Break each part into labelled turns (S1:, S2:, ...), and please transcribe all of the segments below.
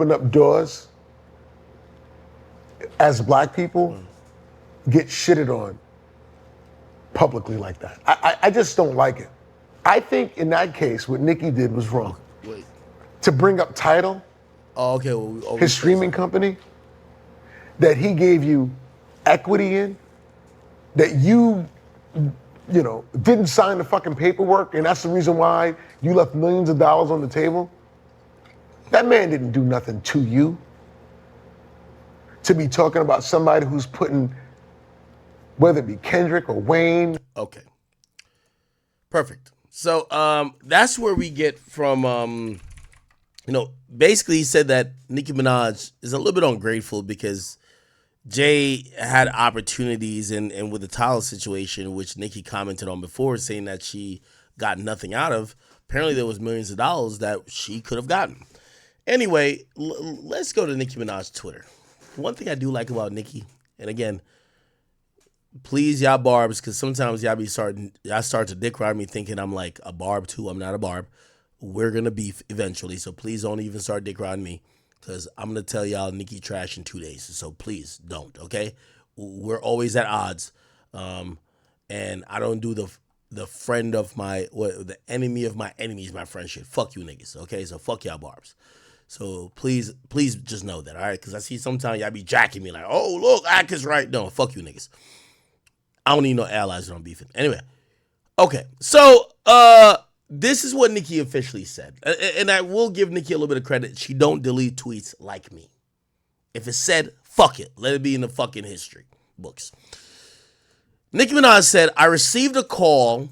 S1: open up doors as black people get shitted on publicly like that. I just don't like it. I think in that case, what Nicki did was wrong.
S2: Wait.
S1: To bring up Tidal,
S2: Oh, okay. Well,
S1: his streaming company, that he gave you equity in, that you didn't sign the fucking paperwork, and that's the reason why you left millions of dollars on the table. That man didn't do nothing to you. To be talking about somebody who's putting, whether it be Kendrick or Wayne.
S2: Okay. Perfect. So that's where we get from, basically he said that Nicki Minaj is a little bit ungrateful because Jay had opportunities and with the Tyler situation, which Nicki commented on before, saying that she got nothing out of. Apparently there was millions of dollars that she could have gotten. Anyway, let's go to Nicki Minaj's Twitter. One thing I do like about Nicki, and again, please y'all barbs, because sometimes y'all start to dick ride me thinking I'm like a barb too. I'm not a barb. We're gonna beef eventually, so please don't even start dick riding me, because I'm gonna tell y'all Nicki trash in 2 days. So please don't, okay? We're always at odds, and I don't do the friend of the enemy of my enemy is my friend shit. Fuck you niggas, okay? So fuck y'all barbs. So please just know that, all right? Because I see sometimes y'all be jacking me like, oh, look, Ak is right. No, fuck you niggas. I don't need no allies when I'm beefing. Anyway, okay. So this is what Nicki officially said. And I will give Nicki a little bit of credit. She don't delete tweets like me. If it's said, fuck it. Let it be in the fucking history books. Nicki Minaj said, I received a call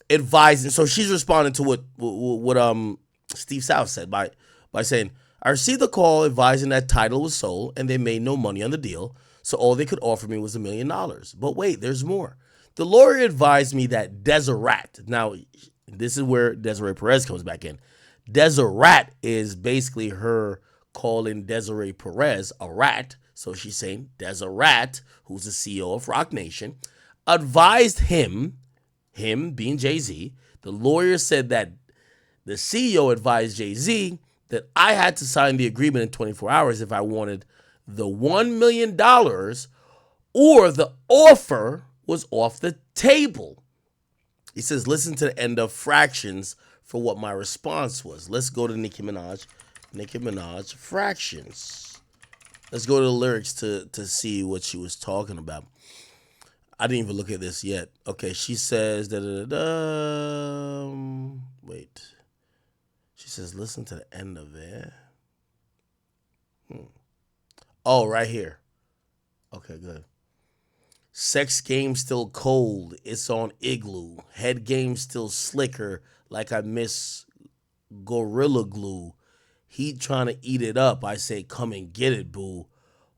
S2: advising. So she's responding to what Steve South said by saying, I received a call advising that Tidal was sold and they made no money on the deal, so all they could offer me was $1 million. But wait, there's more. The lawyer advised me that Deseret, now this is where Desiree Perez comes back in. Deseret is basically her calling Desiree Perez a rat, so she's saying Deseret, who's the CEO of Roc Nation, advised him being Jay-Z, the lawyer said that the CEO advised Jay-Z that I had to sign the agreement in 24 hours if I wanted the $1 million or the offer was off the table. He says, listen to the end of Fractions for what my response was. Let's go to Nicki Minaj. Nicki Minaj, Fractions. Let's go to the lyrics to see what she was talking about. I didn't even look at this yet. Okay, she says, wait. She says, listen to the end of it. Oh, right here. Okay, good. Sex game still cold. It's on Igloo. Head game still slicker like I miss Gorilla Glue. He trying to eat it up. I say, come and get it, boo.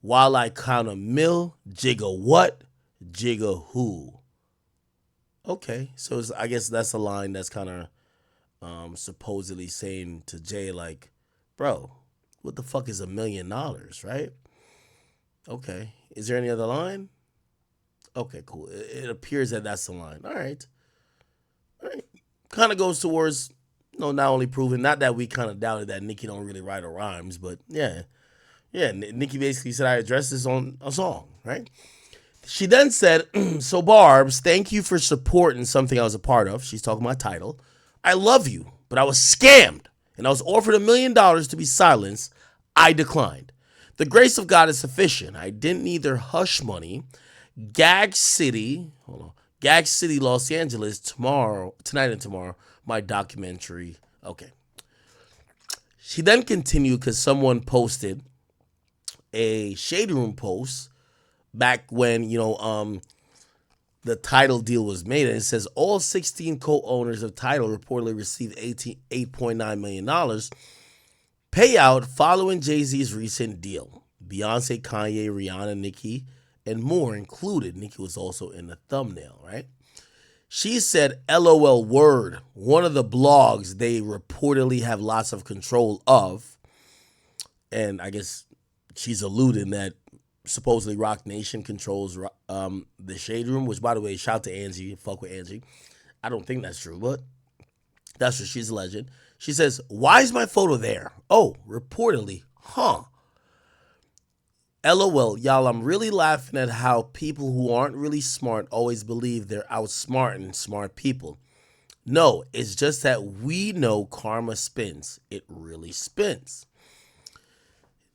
S2: While I count a mill, jigga what? Jigga who? Okay, so I guess that's a line that's kind of supposedly saying to Jay, like, bro, what the fuck is $1 million, right? Okay. Is there any other line? Okay, cool. It appears that that's the line. All right. Kind of goes towards, not only proving, not that we kind of doubted that Nicki don't really write her rhymes, but yeah. Nicki basically said I addressed this on a song, right? She then said, so Barbs, thank you for supporting something I was a part of. She's talking about Tidal. I love you, but I was scammed, and I was offered $1 million to be silenced. I declined. The grace of God is sufficient. I didn't need their hush money. Gag City, Los Angeles, tonight and tomorrow, my documentary. Okay. She then continued because someone posted a Shady Room post back when, the Tidal deal was made, and it says all 16 co-owners of Tidal reportedly received $8.9 million payout following Jay-Z's recent deal. Beyonce, Kanye, Rihanna, Nicki, and more included. Nicki was also in the thumbnail, right? She said, LOL word, one of the blogs they reportedly have lots of control of, and I guess she's alluding that supposedly Roc Nation controls the Shade Room, which, by the way, shout to Angie. Fuck with Angie. I don't think that's true, but that's what she's alleging. She says, why is my photo there? Oh, reportedly, Huh. LOL, y'all, I'm really laughing at how people who aren't really smart always believe they're outsmarting smart people. No, it's just that we know karma spins. It really spins.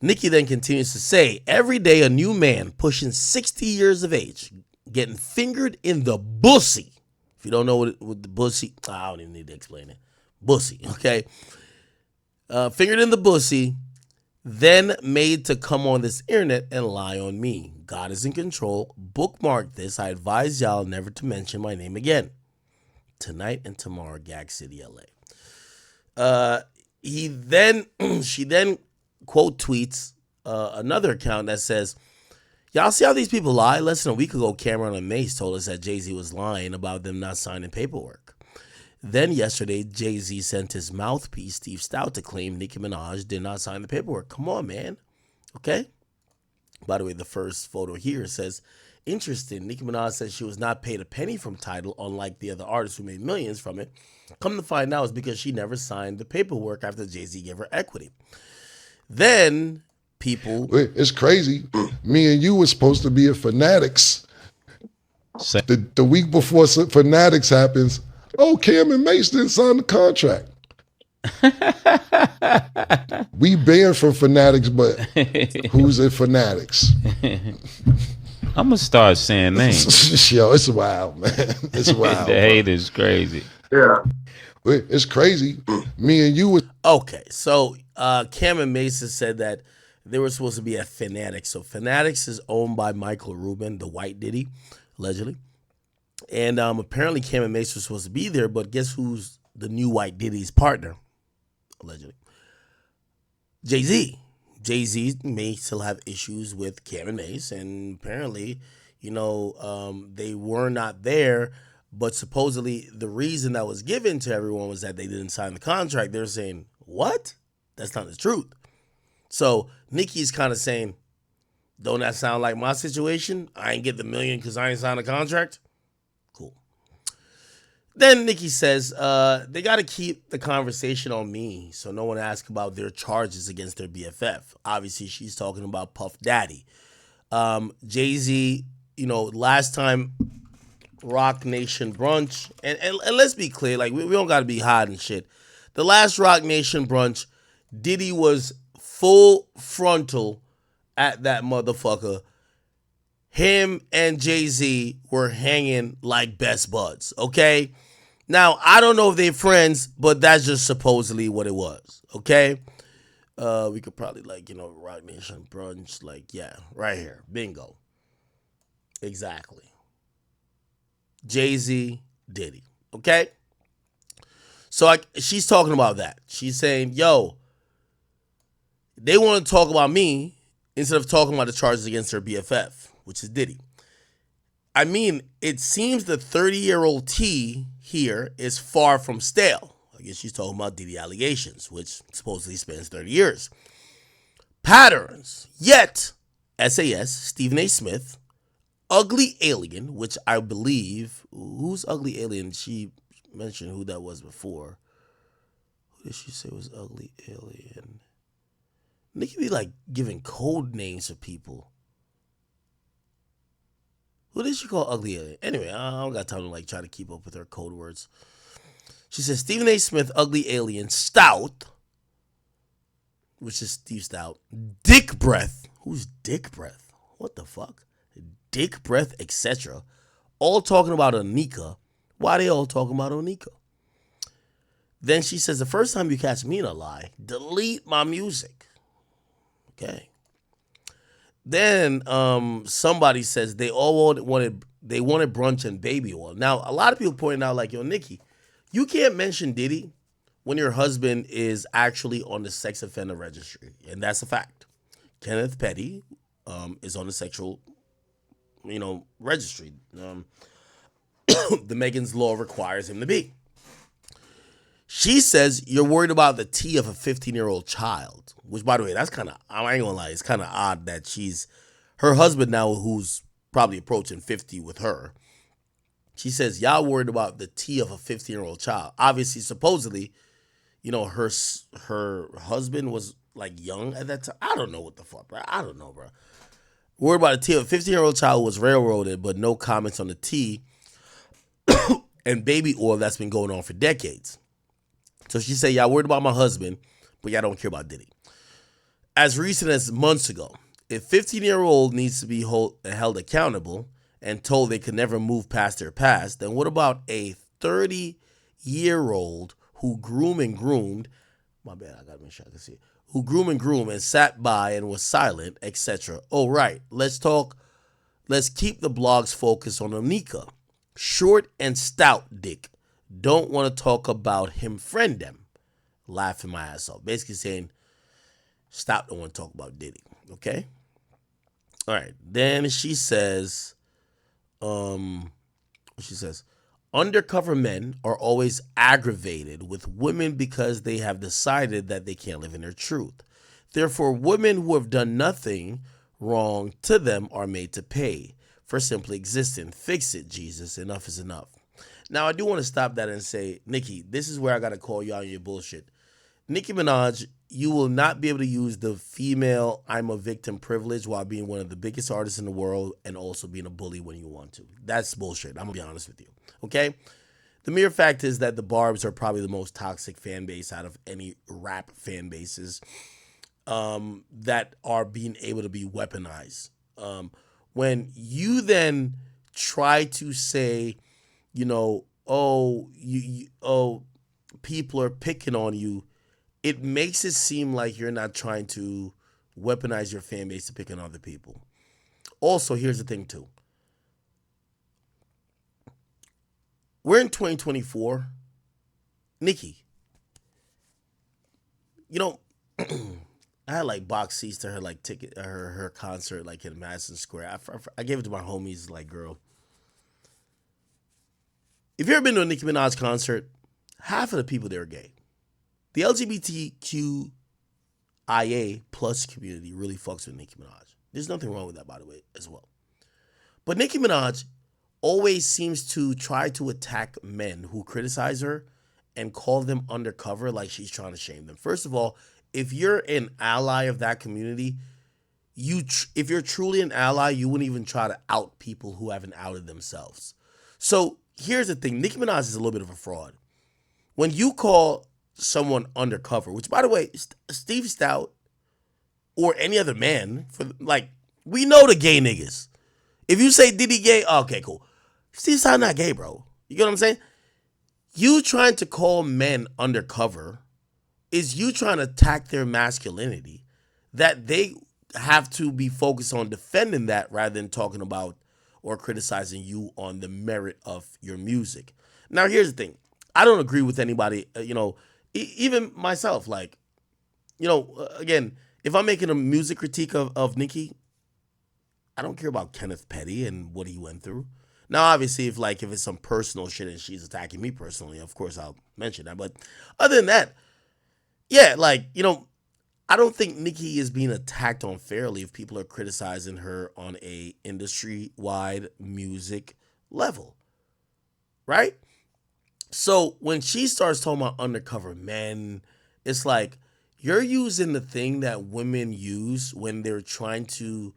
S2: Nicki then continues to say, every day a new man pushing 60 years of age, getting fingered in the bussy. If you don't know what the bussy, I don't even need to explain it. Bussy, okay? Fingered in the bussy, then made to come on this internet and lie on me. God is in control. Bookmark this. I advise y'all never to mention my name again. Tonight and tomorrow, Gag City, LA. She then quote tweets another account that says, y'all see how these people lie? Less than a week ago, Cameron and Mace told us that Jay-Z was lying about them not signing paperwork. Then yesterday, Jay-Z sent his mouthpiece, Steve Stout, to claim Nicki Minaj did not sign the paperwork. Come on, man. Okay? By the way, the first photo here says, interesting, Nicki Minaj says she was not paid a penny from Tidal, unlike the other artists who made millions from it. Come to find out, it's because she never signed the paperwork after Jay-Z gave her equity. Then people...
S1: It's crazy. Me and you were supposed to be at Fanatics. The week before Fanatics happens, Cam and Mace didn't sign the contract. We banned from Fanatics, but who's at Fanatics?
S3: I'm gonna start saying names.
S1: Yo, it's wild, man. It's wild.
S3: The hate is crazy.
S1: Yeah. It's crazy. Me and you were...
S2: Okay, so Cam and Mason said that they were supposed to be at Fanatics. So Fanatics is owned by Michael Rubin, the white Diddy, allegedly. And apparently Cam and Mason were supposed to be there, but guess who's the new white Diddy's partner, allegedly? Jay-Z. Jay-Z may still have issues with Cam and Mace, and apparently, they were not there. But supposedly the reason that was given to everyone was that they didn't sign the contract. They're saying, what? That's not the truth. So Nicki's kind of saying, don't that sound like my situation? I ain't get the million because I ain't signed a contract. Cool. Then Nicki says, they got to keep the conversation on me so no one asks about their charges against their BFF. Obviously, she's talking about Puff Daddy. Jay-Z, last time Rock Nation brunch, and let's be clear, like we don't got to be hiding shit. The last Rock Nation brunch, Diddy was full frontal at that motherfucker. Him and Jay-Z were hanging like best buds, okay? Now, I don't know if they're friends, but that's just supposedly what it was, okay? We could probably, Rock Nation brunch, right here. Bingo. Exactly. Jay-Z, Diddy, okay? So she's talking about that. She's saying, yo, they want to talk about me instead of talking about the charges against her BFF, which is Diddy. I mean, it seems the 30-year-old T here is far from stale. I guess she's talking about Diddy allegations, which supposedly spans 30 years. Patterns. Yet, SAS, Stephen A. Smith, Ugly Alien, which I believe, who's Ugly Alien? She mentioned who that was before. Who did she say was Ugly Alien? Nicki be giving code names for people. Who did she call Ugly Alien? Anyway, I don't got time to try to keep up with her code words. She says Stephen A. Smith, Ugly Alien, Stout, which is Steve Stout, Dick Breath. Who's Dick Breath? What the fuck? Dick Breath, etc. All talking about Onika. Why they all talking about Onika? Then she says, the first time you catch me in a lie, delete my music. Okay. Then somebody says they all wanted brunch and baby oil. Now, a lot of people pointing out yo, Nicki, you can't mention Diddy when your husband is actually on the sex offender registry. And that's a fact. Kenneth Petty is on the sexual registry. The Megan's Law requires him to be. She says you're worried about the tea of a 15-year-old child, which, by the way, that's kind of, I ain't gonna lie, it's kind of odd that her husband now, who's probably approaching 50 with her, she says, y'all worried about the tea of a 15-year-old child. Obviously, supposedly, her husband was like young at that time. I don't know what the fuck, bro. I don't know, bro. Worried about a tea. A 15-year-old child was railroaded, but no comments on the tea and baby oil that's been going on for decades. So she said, y'all worried about my husband, but y'all don't care about Diddy. As recent as months ago, if 15-year-old needs to be held accountable and told they could never move past their past, then what about a 30-year-old who groomed, my bad, I gotta make sure I can see it, who groomed and sat by and was silent, etc. Oh, right, let's keep the blogs focused on Onika. Short and stout dick. Don't want to talk about him friend them. Laughing my ass off. Basically saying, stop, don't want to talk about Diddy. Okay? All right. Then she says, undercover men are always aggravated with women because they have decided that they can't live in their truth. Therefore, women who have done nothing wrong to them are made to pay for simply existing. Fix it, Jesus. Enough is enough. Now, I do want to stop that and say, Nicki, this is where I got to call you out on your bullshit. Nicki Minaj, you will not be able to use the female I'm a victim privilege while being one of the biggest artists in the world and also being a bully when you want to. That's bullshit. I'm going to be honest with you. Okay? The mere fact is that the Barbs are probably the most toxic fan base out of any rap fan bases that are being able to be weaponized. When you then try to say, people are picking on you, it makes it seem like you're not trying to weaponize your fan base to pick on other people. Also, here's the thing too. We're in 2024. Nicki, I had like box seats to her like ticket her concert like in Madison Square. I gave it to my homies like, girl, if you've ever been to a Nicki Minaj concert, half of the people there are gay. The LGBTQIA plus community really fucks with Nicki Minaj. There's nothing wrong with that, by the way, as well. But Nicki Minaj always seems to try to attack men who criticize her and call them undercover like she's trying to shame them. First of all, if you're an ally of that community, if you're truly an ally, you wouldn't even try to out people who haven't outed themselves. So here's the thing. Nicki Minaj is a little bit of a fraud. When you call someone undercover, which, by the way, Steve Stout or any other man, we know the gay niggas. If you say Diddy gay, okay, cool. Steve Stout not gay, bro. You get what I'm saying? You trying to call men undercover is you trying to attack their masculinity, that they have to be focused on defending that rather than talking about or criticizing you on the merit of your music. Now, here's the thing. I don't agree with anybody, even myself. Again, if I'm making a music critique of Nicki, I don't care about Kenneth Petty and what he went through. Now, obviously, if it's some personal shit and she's attacking me personally, of course I'll mention that. But other than that, yeah, I don't think Nicki is being attacked unfairly if people are criticizing her on a industry-wide music level, right? So when she starts talking about undercover men, it's like you're using the thing that women use when they're trying to,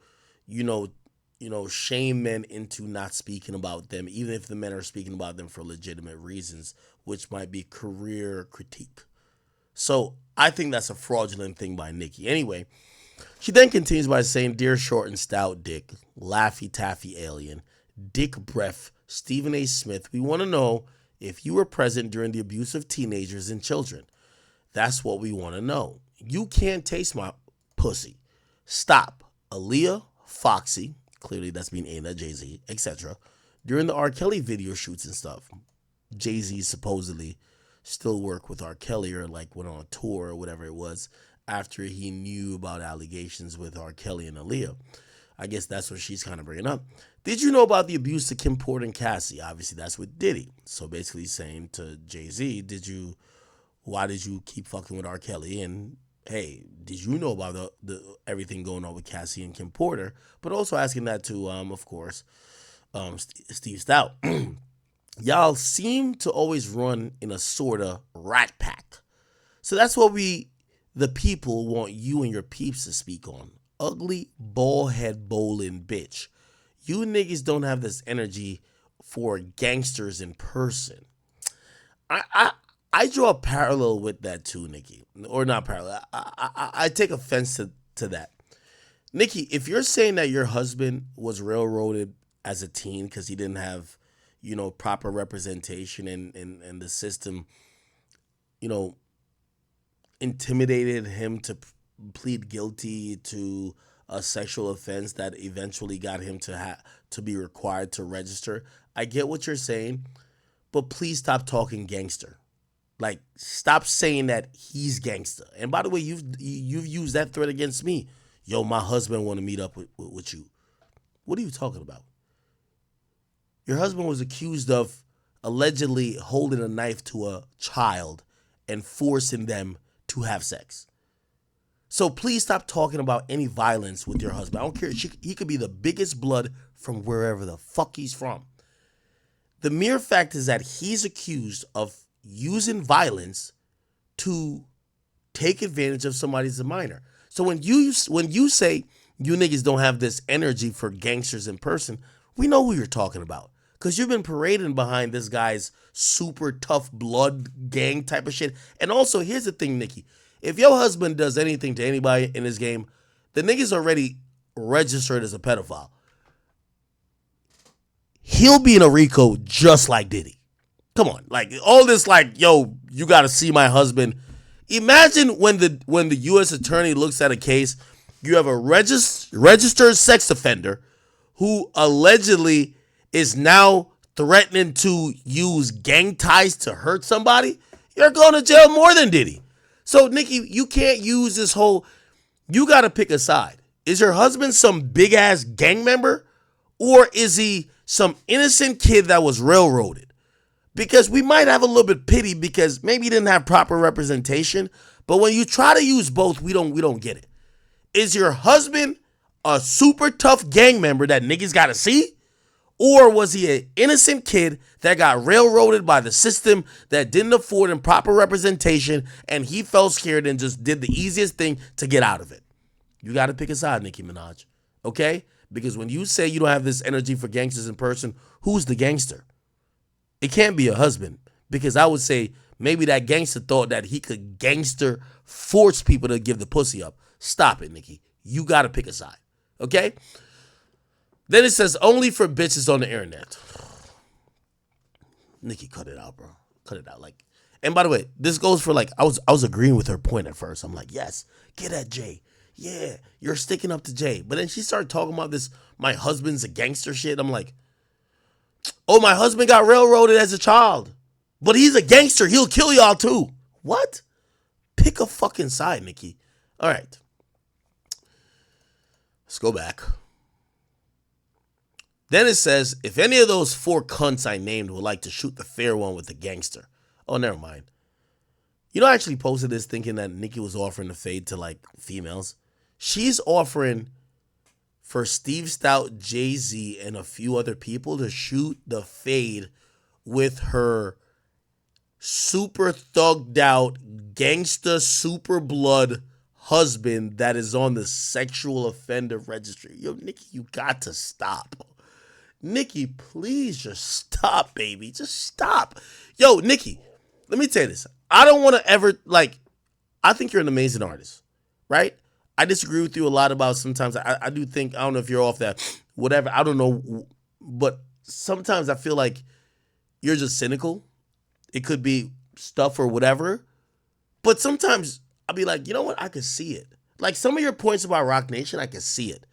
S2: shame men into not speaking about them, even if the men are speaking about them for legitimate reasons, which might be career critique. So I think that's a fraudulent thing by Nicki. Anyway, she then continues by saying, "Dear short and stout dick, Laffy Taffy alien, Dick Breath, Stephen A. Smith, we want to know if you were present during the abuse of teenagers and children. That's what we want to know. You can't taste my pussy. Stop. Aaliyah, Foxy," clearly that's being aimed at Jay-Z, etc., "during the R. Kelly video shoots and stuff." Jay-Z supposedly still work with R. Kelly or went on a tour or whatever it was after he knew about allegations with R. Kelly and Aaliyah. I guess that's what she's kind of bringing up. "Did you know about the abuse to Kim Porter and Cassie?" Obviously, that's with Diddy. So basically saying to Jay-Z, why did you keep fucking with R. Kelly? And hey, did you know about the everything going on with Cassie and Kim Porter? But also asking that to, of course, Steve Stout. "Y'all seem to always run in a sort of rat pack. So that's what we the people want you and your peeps to speak on. Ugly, bald head bowling bitch. You niggas don't have this energy for gangsters in person. I draw a parallel with that too, Nicki. Or not parallel. I take offense to that. Nicki, if you're saying that your husband was railroaded as a teen because he didn't have, proper representation and the system, intimidated him to plead guilty to a sexual offense that eventually got him to be required to register. I get what you're saying, but please stop talking gangster. Like, stop saying that he's gangster. And by the way, you've used that threat against me. Yo, my husband want to meet up with you. What are you talking about? Your husband was accused of allegedly holding a knife to a child and forcing them to have sex. So please stop talking about any violence with your husband. I don't care. He could be the biggest blood from wherever the fuck he's from. The mere fact is that he's accused of using violence to take advantage of somebody's minor. So when you say you niggas don't have this energy for gangsters in person, we know who you're talking about. Because you've been parading behind this guy's super tough blood gang type of shit. And also, here's the thing, Nicki. If your husband does anything to anybody in this game, the nigga's already registered as a pedophile. He'll be in a RICO just like Diddy. Come on. Like, all this yo, you got to see my husband. Imagine when the U.S. attorney looks at a case, you have a registered sex offender who allegedly is now threatening to use gang ties to hurt somebody. You're going to jail more than Diddy. So, Nicki, you can't use this whole, you got to pick a side. Is your husband some big-ass gang member, or is he some innocent kid that was railroaded? Because we might have a little bit pity because maybe he didn't have proper representation, but when you try to use both, we don't get it. Is your husband a super tough gang member that niggas got to see? Or was he an innocent kid that got railroaded by the system that didn't afford him proper representation and he felt scared and just did the easiest thing to get out of it? You got to pick a side, Nicki Minaj, okay? Because when you say you don't have this energy for gangsters in person, who's the gangster? It can't be your husband, because I would say maybe that gangster thought that he could gangster force people to give the pussy up. Stop it, Nicki. You got to pick a side, okay? Then it says only for bitches on the internet. Nicki, cut it out, bro. Cut it out. And by the way, this goes for I was agreeing with her point at first. I'm like, yes, get at Jay. Yeah, you're sticking up to Jay. But then she started talking about this, my husband's a gangster shit. I'm like, oh, my husband got railroaded as a child, but he's a gangster. He'll kill y'all too. What? Pick a fucking side, Nicki. All right. Let's go back. Then it says, if any of those 4 cunts I named would like to shoot the fair one with the gangster. Oh, never mind. I actually posted this thinking that Nicki was offering the fade to females. She's offering for Steve Stout, Jay-Z, and a few other people to shoot the fade with her super thugged out, gangsta, super blood husband that is on the sexual offender registry. Yo, Nicki, you got to stop. Nicki, please just stop, baby. Just stop. Yo, Nicki, let me tell you this. I don't want to ever, I think you're an amazing artist, right? I disagree with you a lot about sometimes. I do think, I don't know if you're off that, whatever. I don't know. But sometimes I feel like you're just cynical. It could be stuff or whatever. But sometimes I'll be like, you know what? I could see it. Some of your points about Rock Nation, I could see it.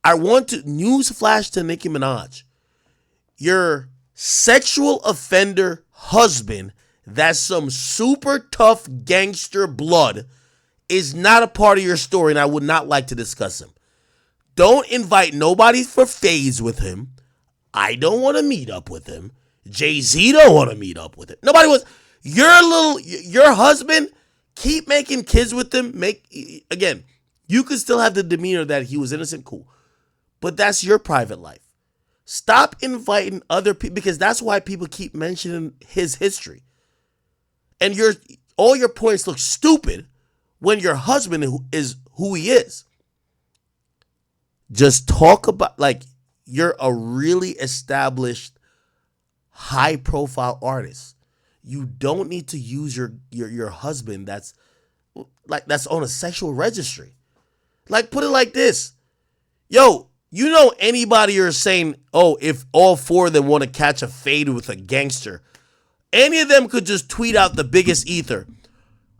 S2: I want to newsflash to Nicki Minaj. Your sexual offender husband, that's some super tough gangster blood, is not a part of your story, and I would not like to discuss him. Don't invite nobody for fades with him. I don't want to meet up with him. Jay-Z don't want to meet up with him. Nobody wants. Your husband, keep making kids with him. Again, you could still have the demeanor that he was innocent, cool. But that's your private life. Stop inviting other people, because that's why people keep mentioning his history. And all your points look stupid when your husband is who he is. Just talk about, like, you're a really established, high profile artist. You don't need to use your husband that's on a sexual registry. Like, put it like this. Yo, you know anybody you're saying, oh, if all four of them want to catch a fade with a gangster, any of them could just tweet out the biggest ether.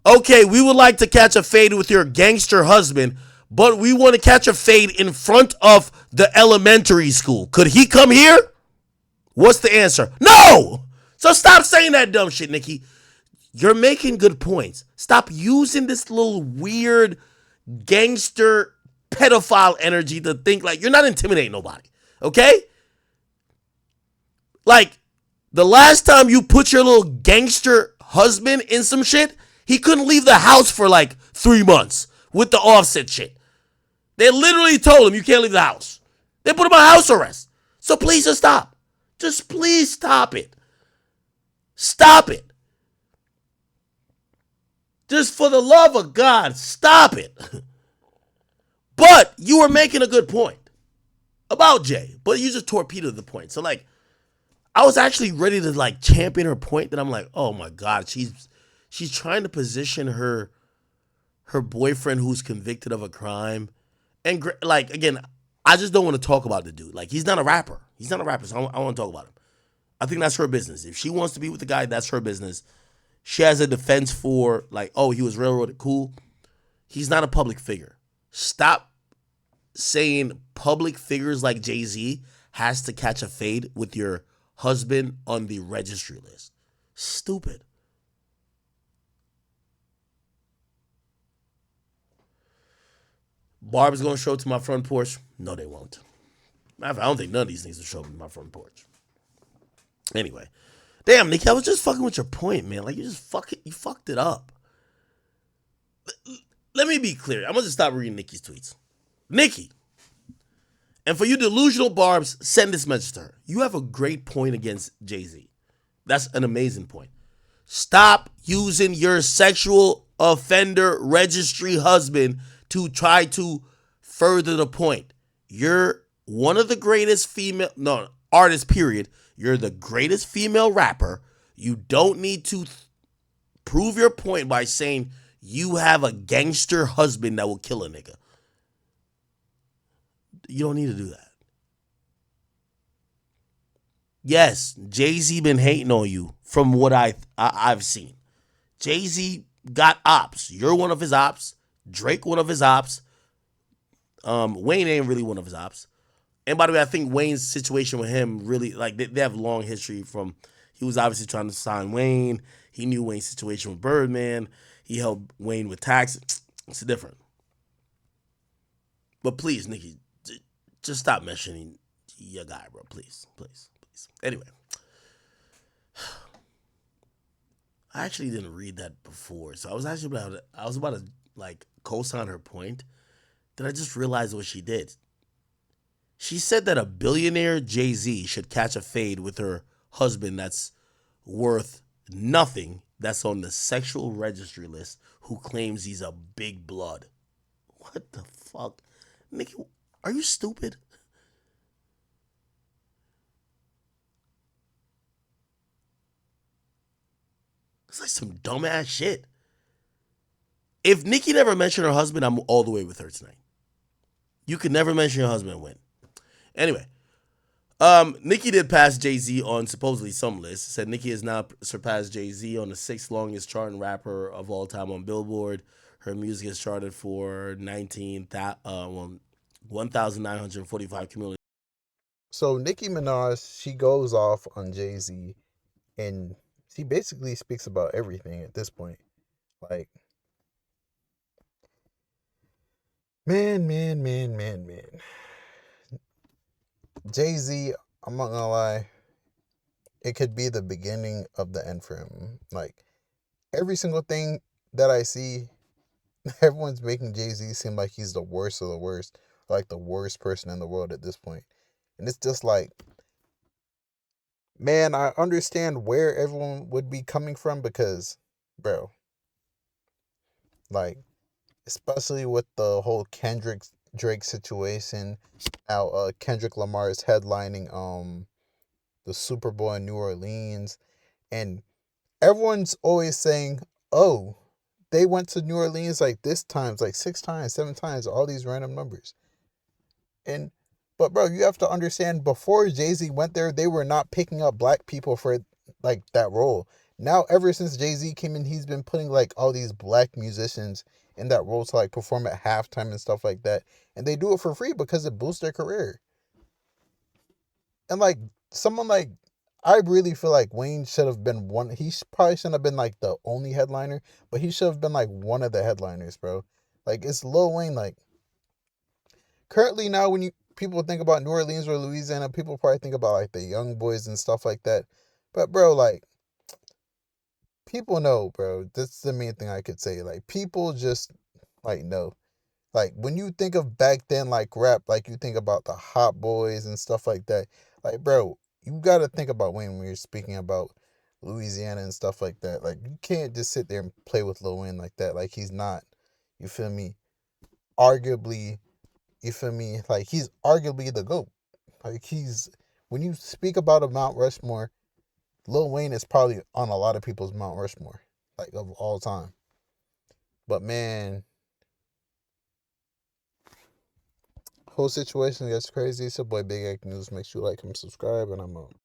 S2: Okay, we would like to catch a fade with your gangster husband, but we want to catch a fade in front of the elementary school. Could he come here? What's the answer? No! So stop saying that dumb shit, Nicki. You're making good points. Stop using this little weird gangster pedophile energy to think like you're not intimidating nobody. Okay? Like, the last time you put your little gangster husband in some shit, he couldn't leave the house for like 3 months with the Offset shit. They literally told him you can't leave the house. They put him on house arrest. So please just stop. Just please stop it. Stop it. Just for the love of God, stop it. But you were making a good point about Jay, but you just torpedoed the point. So like, I was actually ready to like champion her point. That I'm like, oh my God, she's trying to position her boyfriend who's convicted of a crime, and like, again, I just don't want to talk about the dude. Like, he's not a rapper. He's not a rapper, so I don't want to talk about him. I think that's her business. If she wants to be with the guy, that's her business. She has a defense for like, oh, he was railroaded. Cool. He's not a public figure. Stop saying public figures like Jay-Z has to catch a fade with your husband on the registry list. Stupid. Barb's gonna show up to my front porch. No, they won't. I don't think none of these things will show up to my front porch. Anyway. Damn, Nicki, I was just fucking with your point, man. Like, you fucked it up. Let me be clear. I'm gonna just stop reading Nicki's tweets. Nicki, and for you delusional Barbs, send this message to her. You have a great point against Jay-Z. That's an amazing point. Stop using your sexual offender registry husband to try to further the point. You're one of the greatest artists, period. You're the greatest female rapper. You don't need to prove your point by saying you have a gangster husband that will kill a nigga. You don't need to do that. Yes, Jay-Z been hating on you from what I've seen. Jay-Z got ops. You're one of his ops. Drake one of his ops. Wayne ain't really one of his ops. And by the way, I think Wayne's situation with him really, like, they have long history from, he was obviously trying to sign Wayne. He knew Wayne's situation with Birdman. He helped Wayne with taxes. It's different. But please, Nicki, just stop mentioning your guy, bro. Please, please, please. Anyway. I actually didn't read that before. So I was about to like co-sign her point. Then I just realized what she did. She said that a billionaire Jay-Z should catch a fade with her husband that's worth nothing, that's on the sexual registry list, who claims he's a big blood. What the fuck? Nicki, are you stupid? It's like some dumbass shit. If Nicki never mentioned her husband, I'm all the way with her tonight. You could never mention your husband and win. Anyway, Nicki did pass Jay-Z on supposedly some list. It said Nicki has now surpassed Jay-Z on the 6th longest charting rapper of all time on Billboard. Her music has charted for 1,945 cumulative.
S4: So Nicki Minaj, she goes off on Jay-Z, and she basically speaks about everything at this point. Like, man. Jay-Z, I'm not gonna lie, it could be the beginning of the end for him. Like, every single thing that I see, everyone's making Jay-Z seem like he's the worst of the worst, like the worst person in the world at this point. And it's just like, man, I understand where everyone would be coming from because, bro, like, especially with the whole Kendrick Drake situation. Now, Kendrick Lamar is headlining the Super Bowl in New Orleans, and everyone's always saying, "Oh, they went to New Orleans like this times, like 6 times, 7 times, all these random numbers." And but bro, you have to understand, before Jay-Z went there, they were not picking up black people for like that role. Now, ever since Jay-Z came in, he's been putting like all these black musicians in that role to like perform at halftime and stuff like that. And they do it for free because it boosts their career. And like someone like, I really feel like Wayne should have been one. Probably shouldn't have been like the only headliner, but he should have been like one of the headliners, bro. Like, it's Lil Wayne. Like, currently now, when you people think about New Orleans or Louisiana, people probably think about like the Young Boys and stuff like that. But bro, like, people know, bro. That's the main thing I could say. Like, people just like know. Like, when you think of back then, like rap, like you think about the Hot Boys and stuff like that. Like, bro, you gotta think about Wayne when you're speaking about Louisiana and stuff like that. Like, you can't just sit there and play with Lil Wayne like that. Like, he's not, you feel me? Arguably, you feel me? Like, he's arguably the GOAT. Like, when you speak about a Mount Rushmore, Lil Wayne is probably on a lot of people's Mount Rushmore, like, of all time. But man, whole situation gets crazy. It's your boy Big Egg News. Make sure you like and subscribe, and I'm out.